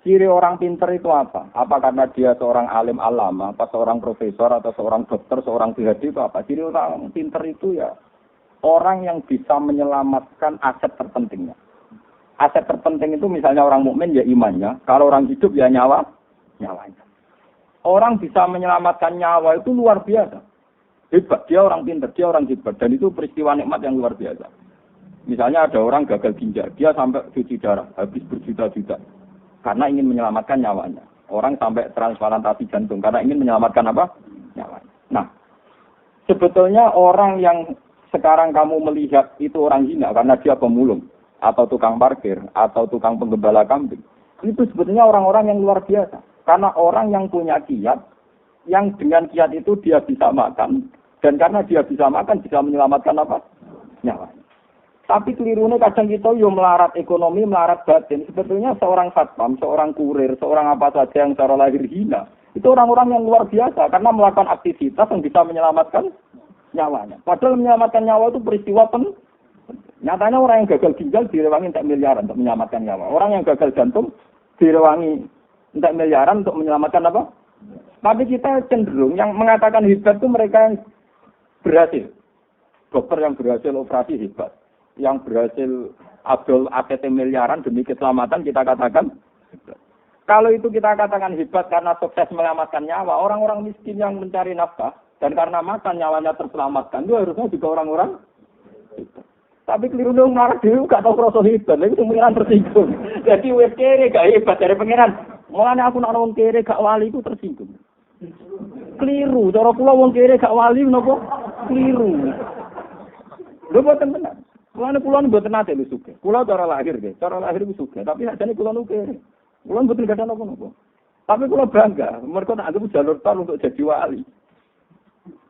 Ciri orang pinter itu apa? Apa karena dia seorang alim alama, apa seorang profesor, atau seorang dokter, seorang PhD itu apa? Ciri orang pinter itu ya orang yang bisa menyelamatkan aset terpentingnya. Aset terpenting itu misalnya orang mukmin ya imannya, kalau orang hidup ya nyawanya. Orang bisa menyelamatkan nyawa itu luar biasa. Hebat, dia orang pinter, dia orang hebat, dan itu peristiwa nikmat yang luar biasa. Misalnya ada orang gagal ginjal, dia sampai cuci darah, habis berjuta-juta. Karena ingin menyelamatkan nyawanya. Orang sampai transplantasi jantung karena ingin menyelamatkan apa? Nyawanya. Nah, sebetulnya orang yang sekarang kamu melihat itu orang hina karena dia pemulung, atau tukang parkir, atau tukang penggembala kambing. Itu sebetulnya orang-orang yang luar biasa. Karena orang yang punya kiat, yang dengan kiat itu dia bisa makan, dan karena dia bisa makan, bisa menyelamatkan apa? Nyawanya. Tapi kelirunya kadang kita yo melarat ekonomi, melarat batin. Sebetulnya seorang satpam, seorang kurir, seorang apa saja yang secara lahir hina, itu orang-orang yang luar biasa karena melakukan aktivitas yang bisa menyelamatkan nyawanya. Padahal menyelamatkan nyawa itu peristiwa nyatanya orang yang gagal ginjal direwangi entek miliaran untuk menyelamatkan nyawa. Orang yang gagal jantung direwangi entek miliaran untuk menyelamatkan apa? Tapi kita cenderung yang mengatakan hebat itu mereka yang berhasil. Dokter yang berhasil operasi hebat. Yang berhasil abdul APT miliaran demi keselamatan kita katakan hebat. Kalau itu kita katakan hebat karena sukses menyelamatkan nyawa, orang-orang miskin yang mencari nafkah dan karena makan nyawanya terselamatkan itu harusnya juga orang-orang hebat. Tapi keliru dong marah dulu gak tahu rasa hebat, itu pengiran tersinggung. Jadi wes kere gak hebat dari pengiran. Mulanya aku nak wong kere gak wali itu tersinggung. Keliru, cara kula wong kere gak wali menapa? Keliru. Lho boten benar. Kulon mboten nate lho sugih. Kula cara lahir nggih, cara lahir ku sugih, tapi sakjane kula nu kere. Kula mboten gadah napa-napa. Tapi kula bangga, mergo tak anggap jalur tol untuk jadi wali.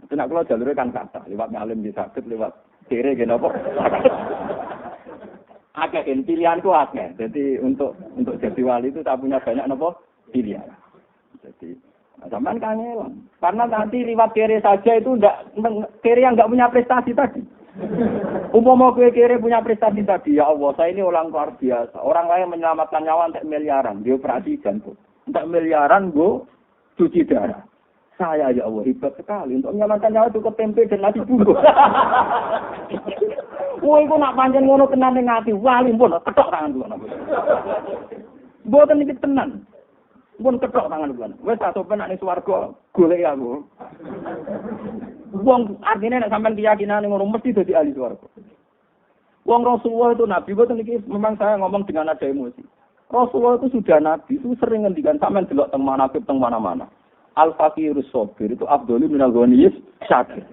Nek kula jalure kan kathah, liwat ngalim nggih saged, liwat kere nggih napa. Akeh kan pilihanku akeh. Jadi untuk jadi wali itu tak punya banyak napa pilihan. Jadi sampean kangelan. Karena nanti liwat kere saja itu kere yang enggak punya prestasi tadi. Umpama kowe kere punya prestasi tadi, ya Allah, saya ini orang luar biasa. Orang lain menyelamatkan nyawa entek miliaran, dia operasi jantung. Entek miliaran go cuci darah. Saya ya Allah hebat sekali untuk menyelamatkan nyawa cukup tempe dan nasi bungkus. Woi, kok nak pancen ngono tenan ning ati, wali pun ketok tangan kula. Mboten iki tenan. Pun ketok tangan kula. Wis tak sopen nek swarga golek aku. Wong artine nek sampean keyakinan ngono mesti dadi ahli swarga. Wong Rasulullah itu nabi, boten iki memang saya ngomong dengan ada emosi. Rasulullah itu sudah nabi, itu sering ngendikan sampean delok teng manaqib teng mana-mana. Al-Faqirus Sabir itu Abdul minal Ghaniyis Syakir.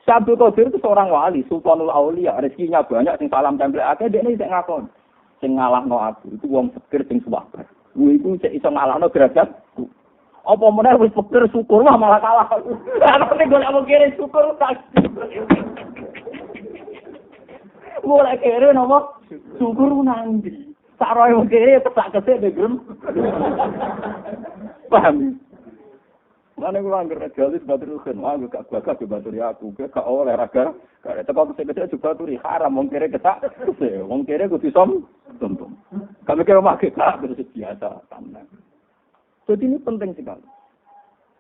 Syabdul Qadir itu seorang wali, Sultanul Aulia, rezekinya banyak, sing salam tempel akeh dekne sing ngakon. Sing ngalahno aku, itu wong fakir sing suwabar. Kuwi iku sik iso ngalahno derajatku. Apa meneh wis fakir syukur wah malah kalah. Ana nek golek wong kere syukur tak. Mulai kere nopo? Syukur nanti. Saroe wong kere tak kesek begrem. Paham? Mana kula anggere jalis batur kan, aku gak bagas ke batur aku, gak oleh raga, gak teko kese-kese juga baturi haram wong kere ketak, wong kere kudu sombong. Kami kira make gak terus biasa tenang. Jadi ini penting sekali.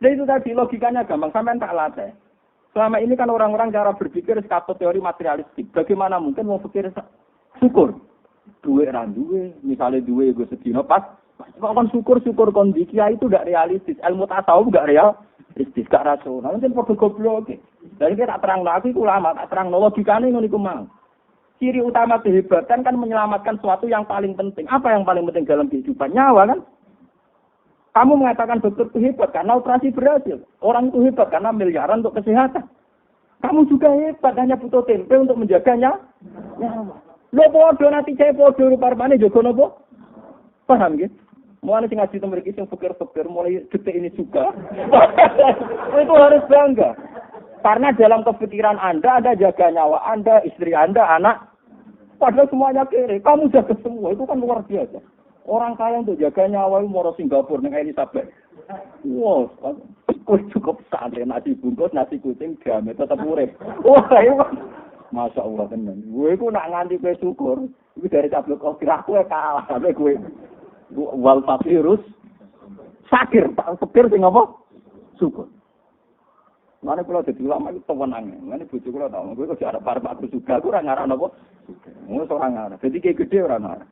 Nah itu tadi logikanya gampang, sampean tak latih. Selama ini kan orang-orang cara berpikir sekatut teori materialistik. Bagaimana mungkin mau pikir syukur? Duwe ra duwe, misalnya duwe gue sedino pas. Kok kan syukur kondisi itu tidak realistis. Ilmu tasawuf tidak realistis, tidak rasional. Mungkin padha goblok. Jadi kita tak terang lagi ulama, tak terang logikane ngono iku mang. Ciri utama kehebatan kan menyelamatkan sesuatu yang paling penting. Apa yang paling penting dalam kehidupan? Nyawa kan? Kamu mengatakan dokter itu hebat karena operasi berhasil. Orang itu hebat karena miliaran untuk kesehatan. Kamu juga hebat, hanya butuh tempe untuk menjaganya. Nyawa. Lo podo nanti saya podo parmane jogo nopo? Paham gitu? Mulai sing ngaji temen iki sing fikir-fikir mulai detik ini juga. Itu harus bangga. Karena dalam kepikiran Anda ada jaga nyawa Anda, istri Anda, anak. Padahal semuanya kere. Kamu jaga semua. Itu kan luar biasa. Orang kaya untuk jaga nyawa itu mau Singapura dengan Elizabeth. Wow, cukup santai nasi bungkus, nasi kucing, gamet tetap urip. Wah, itu Masya Allah tenan. Gue ku nak nganti kowe syukur. Iku dari cablok kok aku kalah sampe kowe. Wal fakirus sakir, tak fakir sing apa? Syukur. Mane kula dadi ulama iki tewenang. Mane bojo kula tau, kowe kok arep arep aku juga, aku ora ngarep napa. Ngono ora ngarep. Dadi ki gede ora ngarep.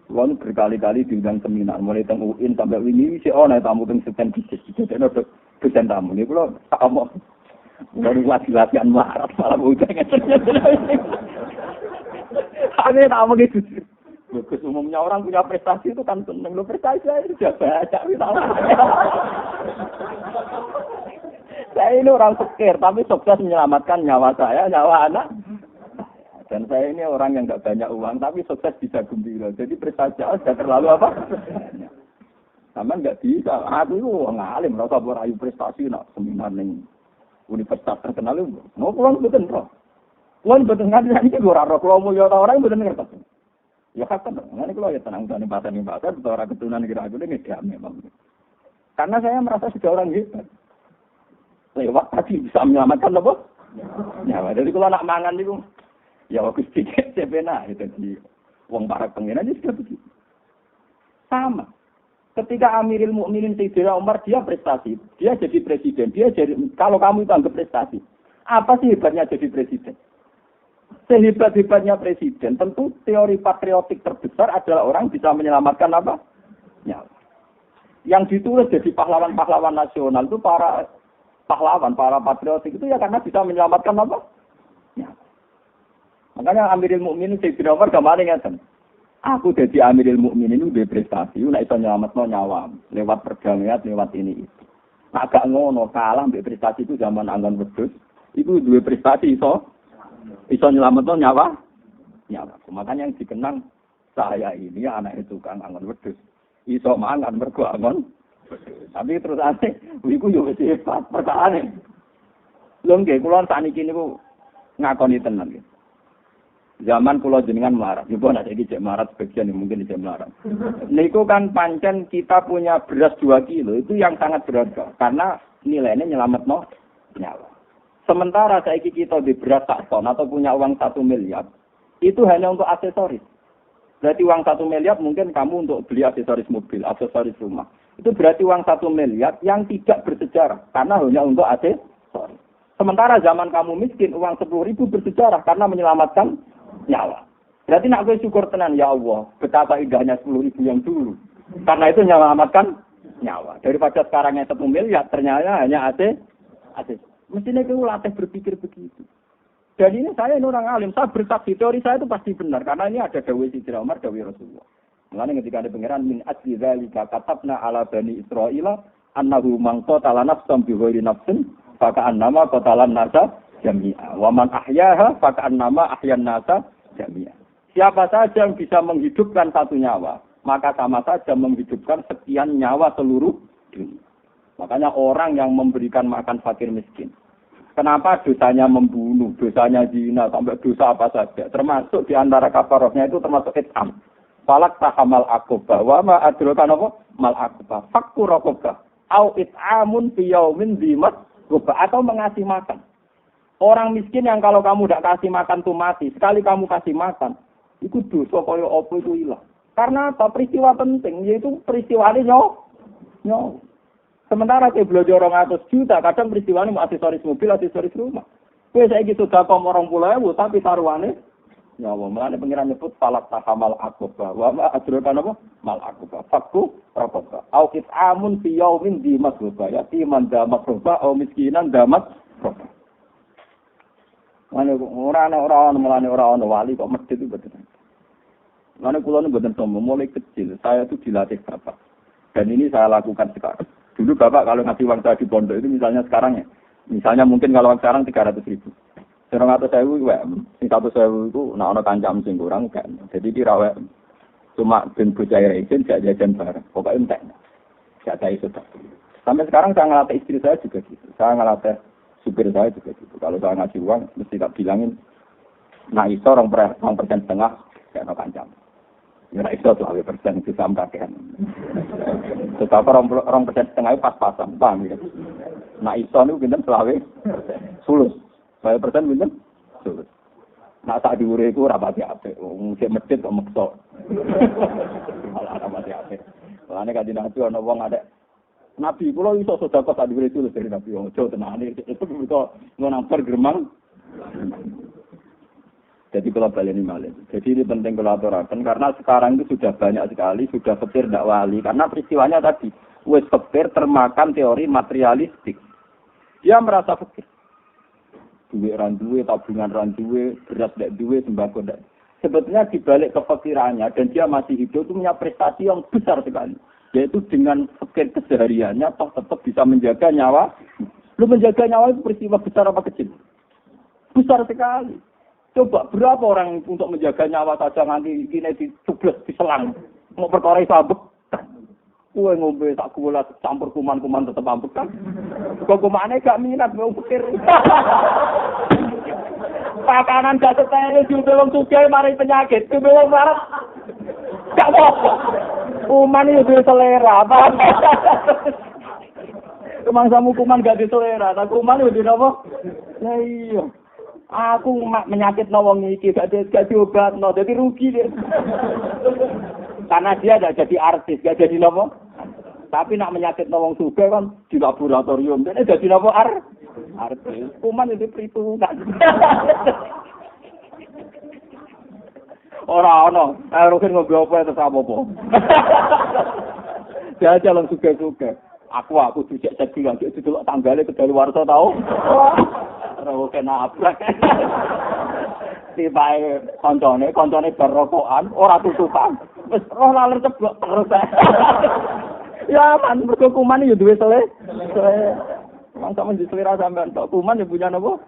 Wong berkali-kali diundang seminar, mulai teng UIN sampai wingi sik ana tamu teng Seten Bisnis. Dene dosen tamu niku kula tak omong. Baru latihan marat malah udah Ane tamu gitu. Bagus umumnya orang punya prestasi itu kan seneng lo prestasi saya sudah baca Saya ini orang sekir, tapi sukses menyelamatkan nyawa saya, nyawa anak. Dan saya ini orang yang nggak banyak uang, tapi sukses bisa gembira. Jadi prestasi sudah terlalu apa? Sama nggak bisa. Aku itu ngalim, rasa berayu prestasi, nak seminar nih universitas terkenal itu. Mau pulang betul roh. Pulang betul nggak bisa ini gue roh. Kalau mau jauh orang betul ngerti. Ya kan, nanti kalau ya tenang tani pasar, orang keturunan kira-kira ini dia memang. Karena saya merasa sudah orang hebat. Lewat tadi bisa menyelamatkan apa? Nyawa. Jadi kalau nak mangan itu, ya waktu sedikit sebena itu di uang para pengiran itu sudah begitu. Sama. Ketika Amirul Mukminin Sayyidina Umar dia prestasi, dia jadi presiden, dia jadi kalau kamu itu anggap prestasi, apa sih hebatnya jadi presiden? Sehebat-hebatnya presiden, tentu teori patriotik terbesar adalah orang bisa menyelamatkan apa? Nyawa. Yang ditulis jadi pahlawan-pahlawan nasional itu para pahlawan, para patriotik itu ya karena bisa menyelamatkan apa? Nyawa. Makanya Amirul Mukminin Sayyidina Umar kemarin ngeten. Aku jadi Amirul Mukminin itu prestasi, nek iso nyelametno nyawa lewat perdamaian, lewat ini itu. Nah, gak ngono kalah mbek prestasi itu zaman anggon wedhus, itu duwe prestasi iso nyelametno nyawa. Makanya yang dikenang saya ini anak tukang anggon wedhus. Iso mangan mergo anggon. Tapi terus aneh, iku yo wis hebat perkarane. Lho nggih, kula sakniki niku ngakoni tenan nggih. Zaman kula jenengan melarat, niku ana iki cek melarat sebagian mungkin cek melarat. Niku kan pancen kita punya beras 2 kilo itu yang sangat berharga karena nilainya nyelametno nyawa. Sementara saiki kita di beras 1 ton atau punya uang 1 miliar, itu hanya untuk aksesoris. Berarti uang 1 miliar mungkin kamu untuk beli aksesoris mobil, aksesoris rumah. Itu berarti uang 1 miliar yang tidak bersejarah karena hanya untuk aksesoris. Sementara zaman kamu miskin, uang 10.000 bersejarah karena menyelamatkan nyawa. Berarti nak gue syukur tenan ya Allah, betapa indahnya 10.000 yang dulu. Karena itu menyelamatkan nyawa. Daripada sekarangnya 1 miliar, ternyata hanya AC. Mestinya kita latih berpikir begitu. Dan ini saya ini orang alim, saya bersaksi teori saya itu pasti benar karena ini ada dawuh Sayyidina Umar, dawuh Rasulullah. Mulane ketika ada pangeran min ajli zalika katabna ala bani Israila annahu man qatala nafsan bi ghairi nafsin fa ka'annama qatalan nasa jami'a wa man ahyaha fa ka'annama ahyan nasa jami'a. Siapa saja yang bisa menghidupkan 1 nyawa, maka sama saja menghidupkan sekian nyawa seluruh dunia. Makanya orang yang memberikan makan fakir miskin. Kenapa dosanya membunuh, dosanya zina, sampai dosa apa saja. Termasuk di antara kafarahnya itu termasuk it'am. Falak tahamal akobah. Wa ma adrokan apa? Mal akobah. Fakku rokobah. Au it'amun fiyaumin dimat gobah. Atau mengasih makan. Orang miskin yang kalau kamu tidak kasih makan tuh mati. Sekali kamu kasih makan. Itu dosa kaya apa itu hilang. Karena apa? Peristiwa penting. Yaitu peristiwa ini nyawa. Sementara ke belajar 200 juta, kadang peristiwa ini mau aksesoris mobil, aksesoris rumah. Kue saya gitu dakom 20.000, tapi taruhannya nyawa. Mulanya pengiran nyebut falak tahamal akobah. Wa adrokan apa? Mal akobah. Fakku rokobah. Au it'amun fi yaumin dimas rokobah. Yati man damat rokobah, au miskinan damat rokobah. Orang wali kok medit itu betul. Mulanya pulau ini betul sombong. Mulai kecil, saya itu dilatih bapak. Dan ini saya lakukan sekarang. Dulu bapak kalau ngasih uang saya di pondok itu misalnya sekarang ya. Misalnya mungkin kalau sekarang 300.000. 100.000 WM. 100.000 itu nak kancam sing kurang kan. Jadi dirawat cuma ben bocah izin gak jajan bareng. Pokoknya entek. Gak ada itu. Sampai sekarang saya ngelatih istri saya juga gitu. Saya ngelatih supir saya juga gitu. Kalau saya ngasih uang mesti tak bilangin nah iso 2% setengah gak ada kancam. Ya iso 2% itu sama kakean. Tetapi 2% setengah pas-pasan, paham ya. Nah iso niku pinten 20%. Sulus. 2% pinten? Sulus. Nak sak dhuwure iku ora pati apik. Wong sik medhit kok meksa. Malah ora pati apik. Mulane kanjeng Nabi ana wong ada Nabi kula iso sedekah sak dhuwure itu dari Nabi ojo tenane itu bisa ngonamper gremang. Jadi kalau baleni malih. Jadi ini penting kalau aturaken karena sekarang itu sudah banyak sekali sudah fikir ndak wali karena peristiwanya tadi wis fikir termakan teori materialistik. Dia merasa fikir duit randuwe, tabungan randuwe, beras ndak duwe, sembako ndak. Sebetulnya dibalik kefikirannya dan dia masih hidup itu punya prestasi yang besar sekali. Yaitu dengan fikir kesehariannya toh tetap bisa menjaga nyawa. Lu menjaga nyawa itu peristiwa besar apa kecil? Besar sekali. Coba berapa orang untuk menjaga nyawa saja nanti kini dicubles, diselang. Mau perkara itu ambek. Kue ngombe tak gula campur kuman-kuman tetap ambek kan. Kok kumane gak minat mau pikir. Pakanan gak steril juga wong sugih mari penyakit. Kuwi wong marah. Gak apa. Kuman itu selera. Kemangsamu kuman gak diselera. Nah kuman itu apa? Lah iya. Aku menyakit wong iki gak diobatno. Jadi rugi dia. Karena dia gak jadi artis, gak jadi nopo. Tapi nak menyakit wong sugih kan di laboratorium. Dene dadi nopo artis. Kuman itu perhitungan. Ora ono, rugen ngombe apa terus apa-apa. Dia jalan sugih-sugih. Aku dicek cek lagi didelok tanggale kedali warsa tau. Ora kena abrak. Tibae koncone berokokan, ora tutupan. Wis roh laler ceblok terus. Ya man mergo kuman yo duwe selera. Mangsa men diselera sampean tok kuman yo punya napa?